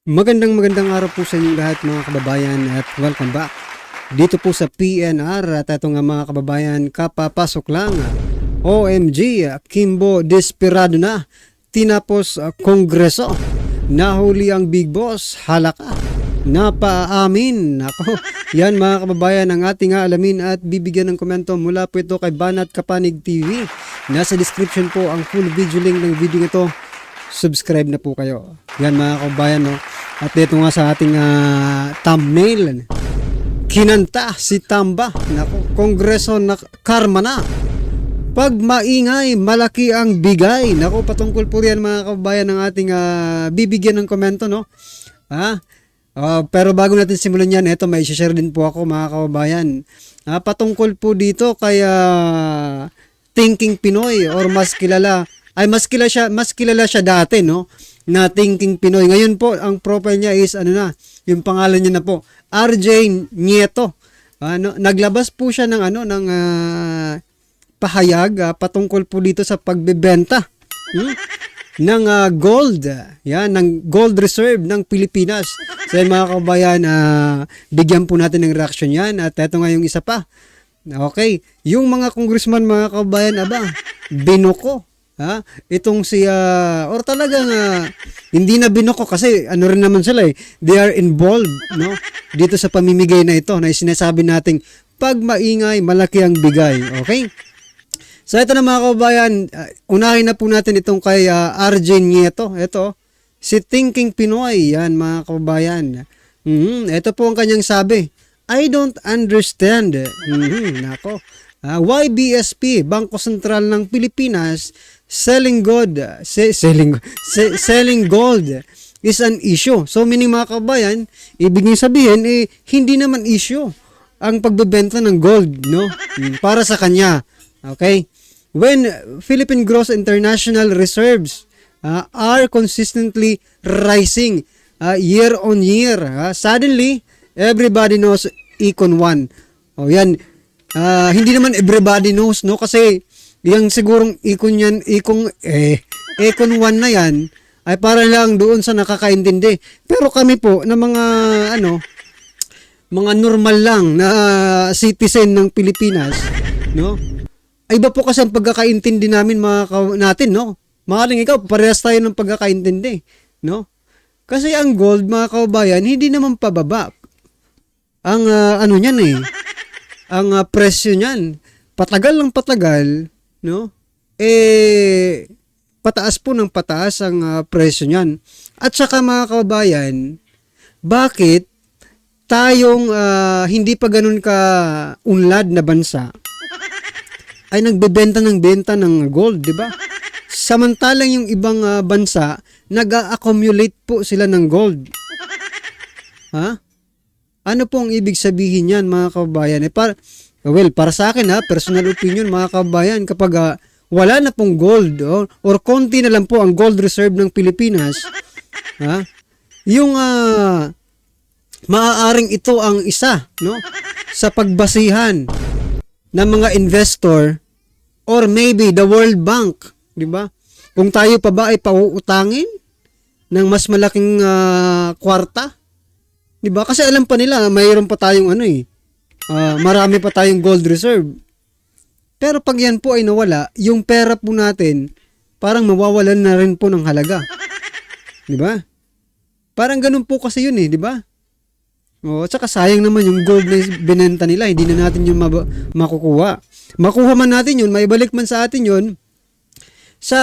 Magandang araw po sa inyong lahat mga kababayan at welcome back dito po sa PNR. At ito nga mga kababayan, kapapasok lang, OMG, Kimbo desperado na, tinapos Kongreso, nahuli ang Big Boss, halaka, napaamin. Ako, yan mga kababayan ang ating alamin at bibigyan ng komento mula po ito kay Banat Kapanig TV. Nasa description po ang full video link ng video ito. Subscribe na po kayo. Yan mga kababayan, no? At dito nga sa ating thumbnail, kinanta si Tamba. Nako, Kongreso na karma na. Pag maingay, malaki ang bigay. Nako, patungkol po yan mga kababayan ng ating bibigyan ng komento, no? Pero bago natin simulan yan, ito may share din po ako mga kababayan. Patungkol po dito kay Thinking Pinoy, or mas kilala siya dati, no, na Thinking Pinoy. Ngayon po ang profile niya is yung pangalan niya na po, RJ Nieto. Naglabas po siya ng pahayag patungkol po dito sa pagbebenta ng gold. Yan, ng gold reserve ng Pilipinas. So yan, mga kababayan, bigyan po natin ng reaction yan. At ito nga yung isa pa. Okay, yung mga congressman mga kababayan, binuko. Itong si or talagang hindi na binuko kasi rin naman sila they are involved, no, dito sa pamimigay na ito na sinasabi nating pag maingay malaki ang bigay. Okay, so ito na mga kababayan, unahin na po natin itong kay RJ Nieto. Ito si Thinking Pinoy, yan mga kababayan. Ito po ang kanyang sabi: I don't understand. Nako. Why BSP, Bangko Sentral ng Pilipinas, selling gold is an issue. So meaning mga kabayan, ibig niyo sabihin hindi naman issue ang pagbebenta ng gold, no? Para sa kanya. Okay? When Philippine Gross International Reserves are consistently rising year on year, suddenly everybody knows Econ 1. Yan. Hindi naman everybody knows, no, kasi yung sigurong Econ 1 na yan ay para lang doon sa nakakaintindi. Pero kami po na mga normal lang na citizen ng Pilipinas, no, ay iba po kasi ang pagkakaintindi namin natin, no. Maaaring ikaw parehas tayo ng pagkakaintindi, no, kasi ang gold mga kababayan hindi naman pababa ang ang presyo niyan. Patagal ng patagal, no? Pataas po ng pataas ang presyo niyan. At saka mga kababayan, bakit tayong hindi pa ganun ka unlad na bansa ay nagbebenta ng gold, di ba? Samantalang yung ibang bansa nag-accumulate po sila ng gold. Ano po ang ibig sabihin niyan mga kababayan? Para sa akin personal opinion mga kababayan, kapag wala na pong gold or konti na lang po ang gold reserve ng Pilipinas, yung maaaring ito ang isa, no, sa pagbasihan ng mga investor or maybe the World Bank, di ba? Kung tayo pa ba ay pauutangin ng mas malaking kwarta, di ba? Kasi alam pa nila mayroon pa tayong marami pa tayong gold reserve. Pero pag yan po ay nawala, yung pera po natin parang mawawalan na rin po ng halaga. Di ba? Parang ganun po kasi yun di ba? Tsaka sayang naman yung gold na binenta nila, hindi na natin yung makukuha. Makuha man natin yun, maibalik man sa atin yun sa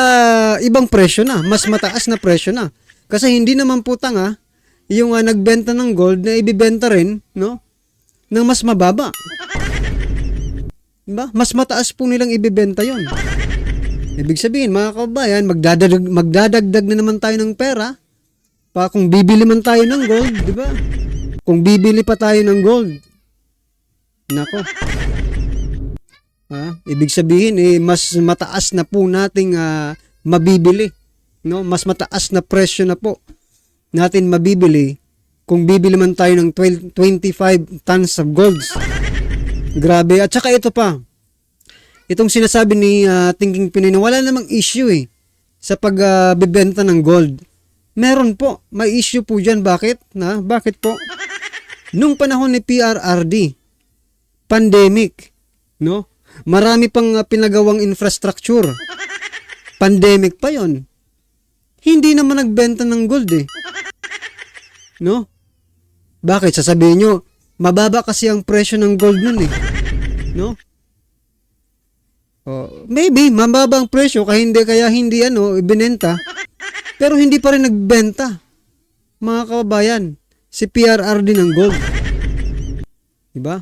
ibang presyo na, mas mataas na presyo na. Kasi hindi naman po tanga yung nagbenta ng gold na ibibenta rin, no, ng mas mababa. Diba? Mas mataas po nilang ibibenta yon. Ibig sabihin, mga kababayan, magdadagdag na naman tayo ng pera kung bibili man tayo ng gold, di ba? Kung bibili pa tayo ng gold. Nako. Ibig sabihin, mas mataas na po nating mabibili, no? Mas mataas na presyo na po natin mabibili kung bibili man tayo ng 25 tons of golds. Grabe. At saka ito pa, itong sinasabi ni Thinking Pinoy, wala namang issue sa pagbebenta ng gold. Meron po, may issue po dyan. Bakit? Bakit po? Nung panahon ni PRRD, pandemic, no? Marami pang pinagawang infrastructure. Pandemic pa yon. Hindi naman nagbenta ng gold eh. No? Bakit? Sasabihin nyo, mababa kasi ang presyo ng gold nun eh. No? Maybe, mababa ang presyo kaya hindi ibinenta. Pero hindi pa rin nagbenta. Mga kababayan, si PRRD ng gold. Diba?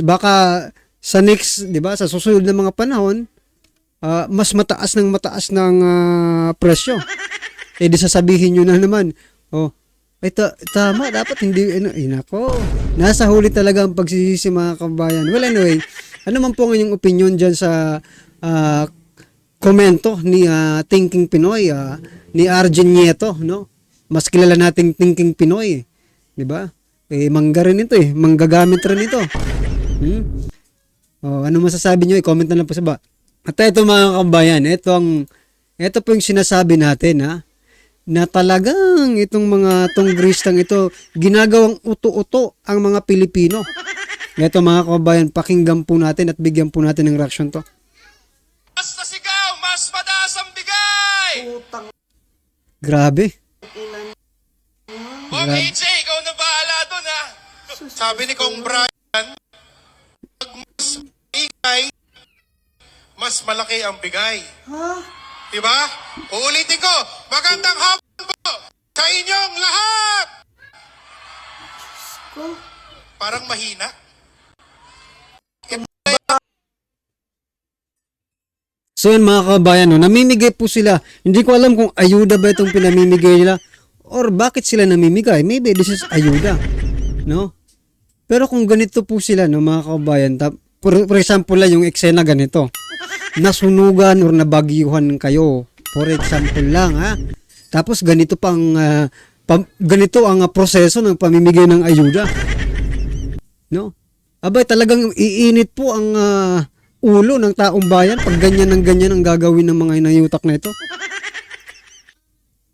Baka sa next, diba, sa susunod na mga panahon, mas mataas ng presyo. Di sasabihin nyo na naman, tama, dapat hindi, nako, nasa huli talaga ang pagsisisi mga kabayan. Well, anyway, ano man po ang inyong opinion dyan sa komento ni Thinking Pinoy, ni Arjen Nieto, no? Mas kilala nating Thinking Pinoy, di ba? Mangga rin ito manggagamit rin ito. Ano masasabi nyo? I-comment na lang po sa baba. At ito mga kabayan, ito po yung sinasabi natin, na talagang itong mga tonggristang ito, ginagawang uto-uto ang mga Pilipino. Ito mga kabayan, pakinggan po natin at bigyan po natin ng reaction to. Mas nasigaw, mas mataas ang bigay! Grabe. Ma'am AJ, ikaw na bahala doon ha. Sabi ni Kong Brian, pag mas ingay, mas malaki ang bigay. Diba? Uulitin ko, magandang hapon po sa inyong lahat! Parang mahina. So yun mga kabayan, namimigay po sila. Hindi ko alam kung ayuda ba itong pinamimigay nila or bakit sila namimigay. Maybe this is ayuda, no? Pero kung ganito po sila, no, mga kabayan, for example lang yung eksena ganito, nasunugan or nabagyuhan kayo, for example lang, tapos ganito ganito ang proseso ng pamimigay ng ayuda, no? Abay, talagang iinit po ang ulo ng taong bayan pag ganyan ang gagawin ng mga inayutak na ito.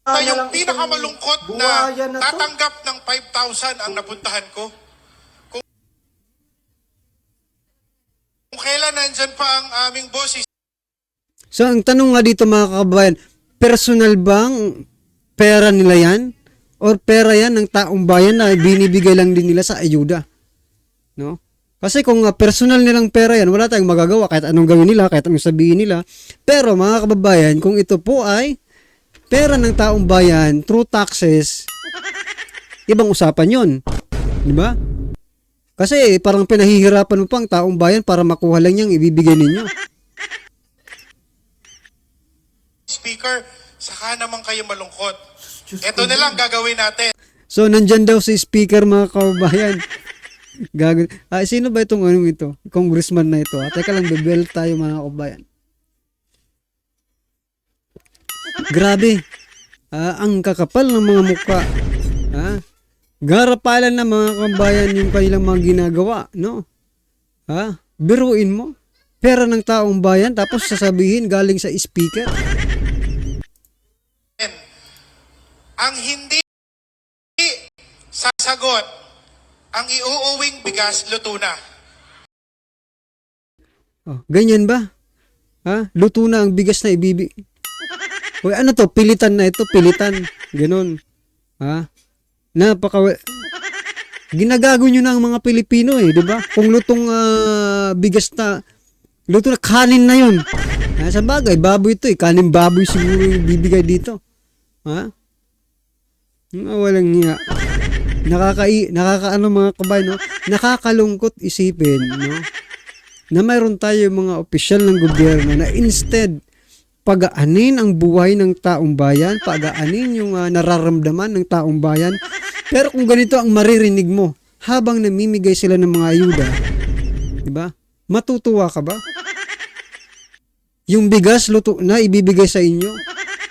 Yung pinakamalungkot na tatanggap ng 5,000 ang napuntahan ko. Kung kailan nandyan pa ang aming boses. So, ang tanong nga dito mga kabayan, personal bang pera nila yan? Or pera yan ng taong bayan na binibigay lang din nila sa ayuda? No? Kasi kung personal nilang pera yan, wala tayong magagawa kahit anong gawin nila, kahit anong sabihin nila. Pero mga kababayan, kung ito po ay pera ng taong bayan through taxes, ibang usapan yon, di ba? Kasi parang pinahihirapan mo pang taong bayan para makuha lang yung ibibigay ninyo. Speaker, saka naman kayo malungkot. Ito na lang gagawin natin. So, nandyan daw si speaker mga kababayan. Sino ba itong ito? Congressman na ito. Teka lang, bebel tayo mga kabayan. Grabe. Ang kakapal ng mga mukha. Garapalan na mga kabayan yung kanilang mga ginagawa, no? Biruin mo. Pera ng taong bayan tapos sasabihin galing sa speaker. Ang hindi sasagot, ang iuuwing bigas, luto na. Ganyan ba? Luto na ang bigas na Uy, ano to? Pilitan na ito, pilitan. Ganon. Ginagago nyo na ang mga Pilipino di ba? Kung lutong bigas na, luto na kanin na yun. Sa bagay, baboy ito kanin baboy siguro yung bibigay dito. Walang niya. Nakakaano mga kabayan, no? Nakakalungkot isipin, no? Na mayroon tayo mga opisyal ng gobyerno na instead pagaanin ang buhay ng taong bayan, pagaanin yung nararamdaman ng taong bayan. Pero kung ganito ang maririnig mo habang namimigay sila ng mga ayuda, di ba? Matutuwa ka ba? Yung bigas luto na ibibigay sa inyo.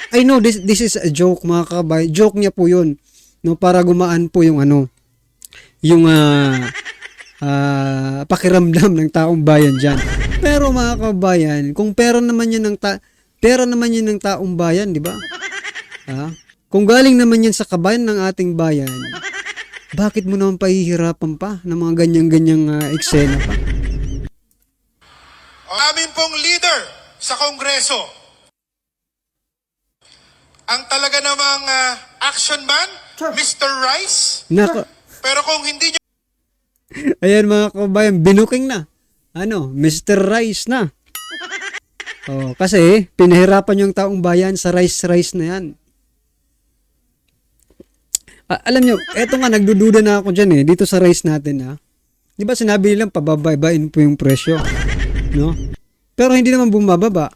I know this is a joke mga kabayan. Joke niya po 'yun, no, para gumaan po yung yung pakiramdam ng taong bayan diyan. Pero mga kabayan, kung pera naman 'yan ng taong bayan, di ba? Kung galing naman yan sa kabayan ng ating bayan, bakit mo naman pahihirapan pa ng mga ganyang-ganyang eksena pa? Ang amin pong leader sa Kongreso, ang talaga namang action man, Mr. Rice. Nako, Pero kung hindi nyo ayan mga kabayan, binuking na. Mr. Rice na. Kasi pinahirapan yung taong bayan sa rice na yan. Alam nyo, eto nga, nagdududa na ako dyan dito sa rice natin Di ba sinabi nilang pababain po yung presyo, no? Pero hindi naman bumababa.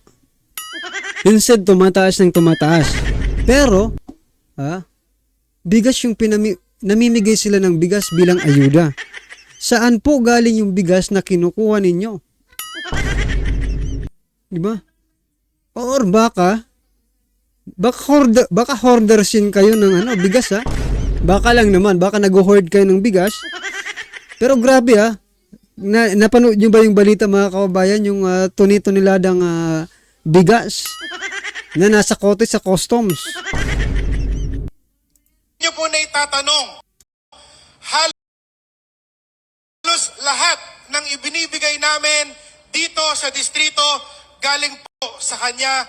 Instead, tumataas ng tumataas. Pero, bigas yung namimigay sila ng bigas bilang ayuda. Saan po galing yung bigas na kinukuha ninyo? Di ba? Or baka hoarders yun kayo ng bigas Baka lang naman, baka nag-hoard kayo ng bigas. Pero grabe napanood nyo ba yung balita mga kababayan, yung tuni-tuniladang bigas na nasa kote sa customs? nyo po na itatanong, halos lahat ng ibinibigay namin dito sa distrito galing po sa kanya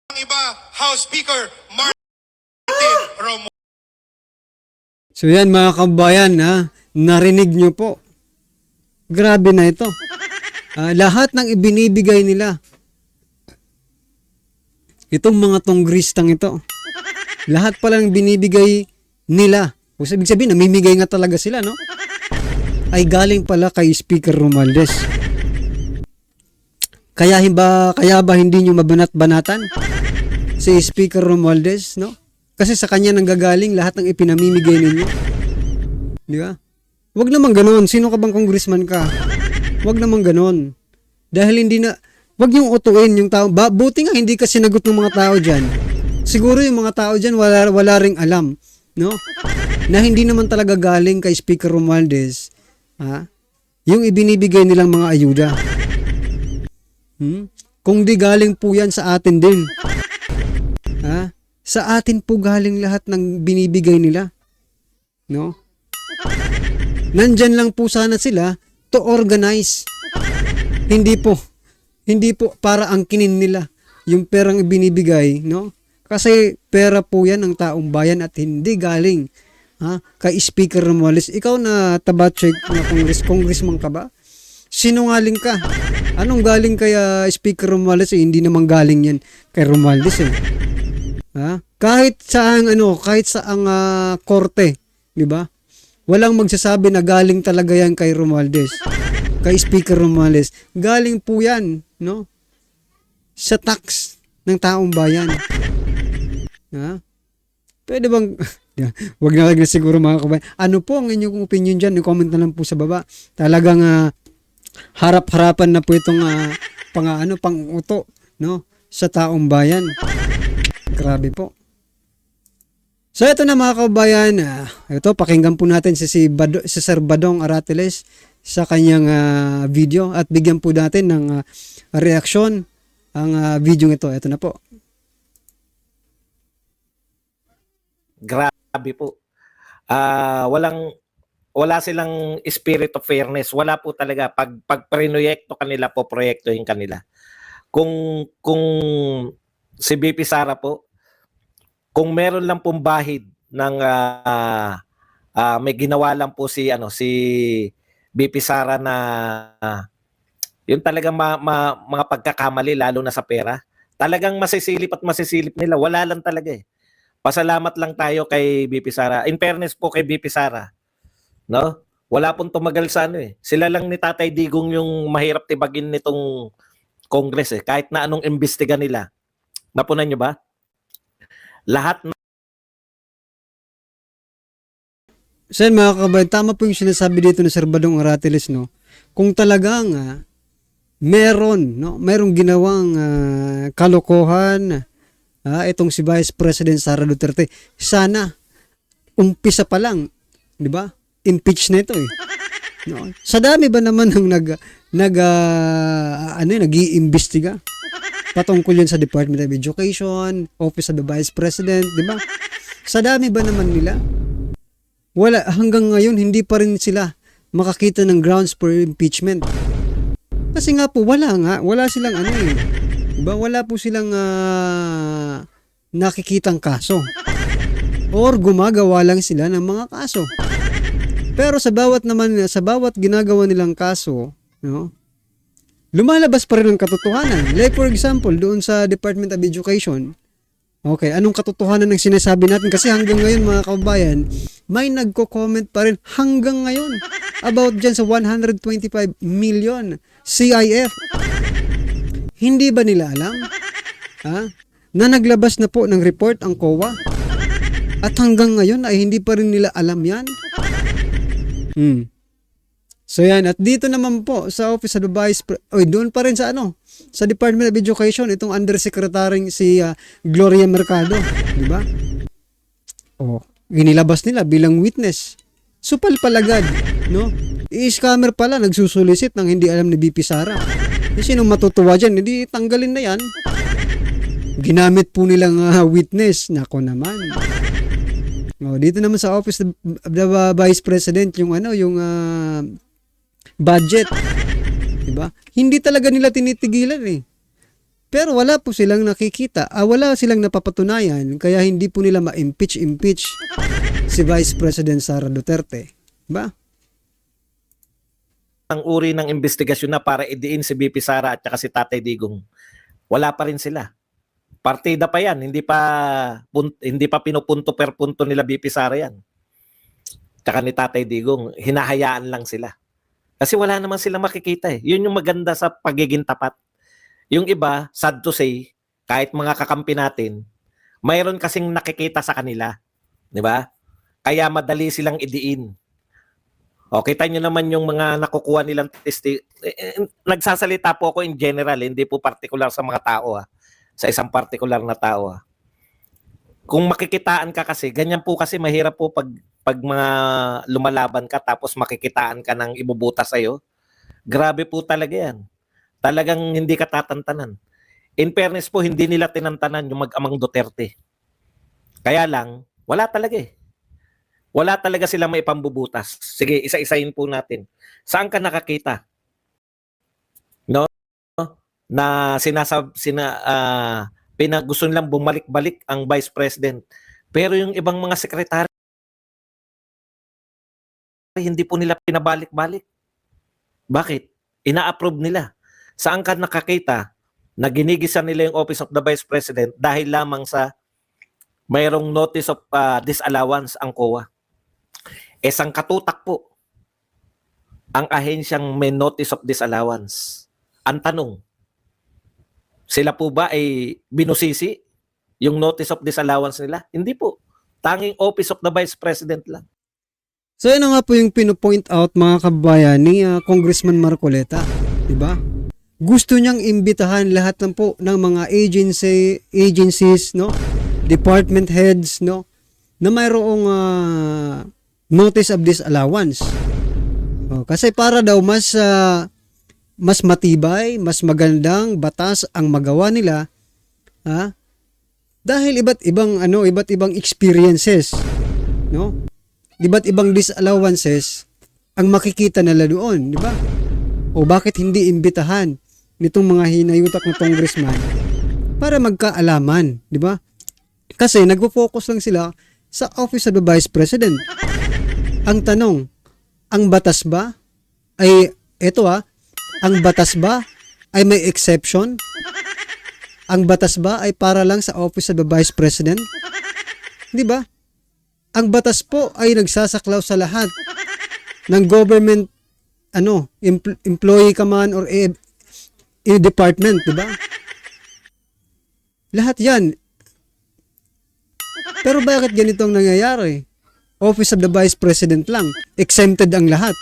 ang iba, House Speaker Martin Romualdez. So yan mga kababayan, narinig nyo po. Grabe na ito. Lahat ng ibinibigay nila, itong mga tonggristang ito, lahat palang binibigay nila, o ibig sabihin, namimigay nga talaga sila, no? Ay galing pala kay Speaker Romualdez. Kaya ba hindi nyo mabanat-banatan si Speaker Romualdez, no? Kasi sa kanya nanggagaling lahat ng ipinamimigay ninyo. Di ba? Huwag naman ganoon. Sino ka bang congressman ka? Huwag naman ganoon. Dahil huwag niyong utuin yung tao. Buti nga hindi ka sinagot ng mga tao dyan. Siguro yung mga tao dyan wala ring alam. No? Na hindi naman talaga galing kay Speaker Romualdez. Yung ibinibigay nilang mga ayuda. Kung di galing po yan sa atin din. Sa atin po galing lahat ng binibigay nila. No? Nandyan lang po sana sila to organize. Hindi po para angkinin nila yung perang ibinibigay, no? Kasi pera po yan ng taong bayan at hindi galing kay Speaker Romualdez. Ikaw na tabatsyek na congressman ka ba? Sinungaling ka. Anong galing kay Speaker Romualdez? Hindi naman galing yan kay Romualdez Kahit saang korte, di ba? Walang magsasabi na galing talaga yan kay Romualdez, kay Speaker Romualdez. Galing po yan, no? Sa tax ng taong bayan. Pwede bang wag na siguro mga kabayan. Ano po ang inyong opinion diyan? I-comment na lang po sa baba. Talagang harap-harapan na po itong pang-uto, no, sa taong bayan. Grabe po. So ito na mga kabayan, ito pakinggan po natin si Sir Badong Aratiles sa kanyang video at bigyan po natin ng reaksyon ang video ito. Ito na po. Grabe po. Wala silang spirit of fairness. Wala po talaga. Pag proyekto kanila po, proyektohin kanila. Kung si BP Sara po, kung meron lang pong bahid ng may ginawa lang po si BP Sara na yun talagang mga pagkakamali lalo na sa pera. Talagang masisilip nila. Wala lang talaga eh. Pasalamat lang tayo kay BP Sara. In fairness po kay BP Sara, no? Wala pong tumagal sa Sila lang ni Tatay Digong yung mahirap tibagin nitong Congress eh. Kahit na anong imbestiga nila. Napunan nyo ba? Lahat na Sen, mga kabayan, tama po yung sinasabi dito ni Sir Badong Aratiles, no? Kung talagang merong ginawang kalokohan itong si Vice President Sara Duterte, sana umpisa pa lang, di ba? Impeach na ito eh. No? Sa dami ba naman ng nag-iimbestiga? Patungkol yun sa Department of Education, Office of the Vice President, di ba? Sa dami ba naman nila? Wala, hanggang ngayon, hindi pa rin sila makakita ng grounds for impeachment. Kasi nga po, wala silang ano eh. Diba? Wala po silang nakikitang kaso. Or gumagawa lang sila ng mga kaso. Pero sa bawat ginagawa nilang kaso, no, lumalabas pa rin ang katotohanan. Like for example, doon sa Department of Education, okay, anong katotohanan ng sinasabi natin? Kasi hanggang ngayon mga kababayan, may nagko-comment pa rin hanggang ngayon about dyan sa 125 million CIF. Hindi ba nila alam? Na naglabas na po ng report ang COA? At hanggang ngayon ay hindi pa rin nila alam yan? So yan, at dito naman po sa Office of the Vice doon pa rin sa sa Department of Education, itong Undersecretary si Gloria Mercado, di ba? Inilabas nila bilang witness. Supal palagad, no? I-scammer pala, nagsusulisit ng hindi alam ni BP Sara. Sinong matutuwa dyan? Hindi tanggalin na yan. Ginamit po nilang witness. Nako naman. Dito naman sa Office of the Vice President, yung budget. Diba? Hindi talaga nila tinitigilan eh. Pero wala po silang nakikita. Wala silang napapatunayan. Kaya hindi po nila ma-impeach si Vice President Sara Duterte. Diba? Ang uri ng investigasyon na para idiin si BP Sara at saka si Tatay Digong, wala pa rin sila. Partida pa yan, hindi pa pinupunto per punto nila BP Sara yan. Tsaka ni Tatay Digong, hinahayaan lang sila. Kasi wala naman sila makikita eh. Yun yung maganda sa pagiging tapat. Yung iba, sad to say, kahit mga kakampi natin, mayroon kasing nakikita sa kanila. Di ba? Kaya madali silang idiin. O, kita nyo naman yung mga nakukuha nilang nagsasalita po ako in general, hindi po particular sa mga tao sa isang particular na tao Kung makikitaan ka kasi, ganyan po kasi mahirap po pag mga lumalaban ka tapos makikitaan ka ng ibubuta sa'yo. Grabe po talaga yan. Talagang hindi ka tatantanan. In fairness po, hindi nila tinantanan yung mag-amang Duterte. Kaya lang, wala talaga eh. Wala talaga sila may pambubutas. Sige, isa-isahin po natin. Saan ka nakakita? No? Na gusto nilang bumalik-balik ang Vice President. Pero yung ibang mga sekretary, hindi po nila pinabalik-balik. Bakit? Ina-approve nila. Saan ka nakakita na ginigisan nila yung Office of the Vice President dahil lamang sa mayroong notice of disallowance ang COA? Sang katutak po ang ahensyang may notice of disallowance. Ang tanong, sila po ba ay binusisi yung notice of disallowance nila? Hindi po. Tanging Office of the Vice President lang. So yun nga po yung pinopoint out mga kababayan ni Congressman Marcoleta. Diba? Gusto niyang imbitahan lahat ng mga agencies, no? Department heads, no? Na mayroong notice of disallowance. Kasi para daw mas matibay, mas magandang batas ang magawa nila, dahil iba't ibang experiences, no? Iba't ibang disallowances ang makikita nila doon, di ba? O bakit hindi imbitahan nitong mga hinayutak na congressman para magkaalaman, di ba? Kasi nagfo-focus lang sila sa Office of the Vice President. Ang tanong, ang batas ba ay ang batas ba ay may exception? Ang batas ba ay para lang sa Office of the Vice President? Di ba? Ang batas po ay nagsasaklaw sa lahat ng government employee ka man or department, di ba? Lahat 'yan. Pero bakit ganito ang nangyayari? Office of the Vice President lang, exempted ang lahat.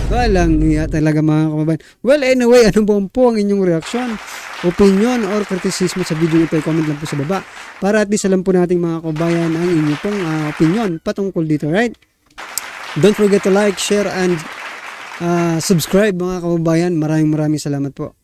Walang talaga mga kababayan. Well, anyway, ano po ang inyong reaksyon, opinion, or kritisismo sa video ito? I-comment lang po sa baba para at least alam po nating mga kababayan ang inyong pong opinion patungkol dito, right? Don't forget to like, share, and subscribe mga kababayan. Maraming salamat po.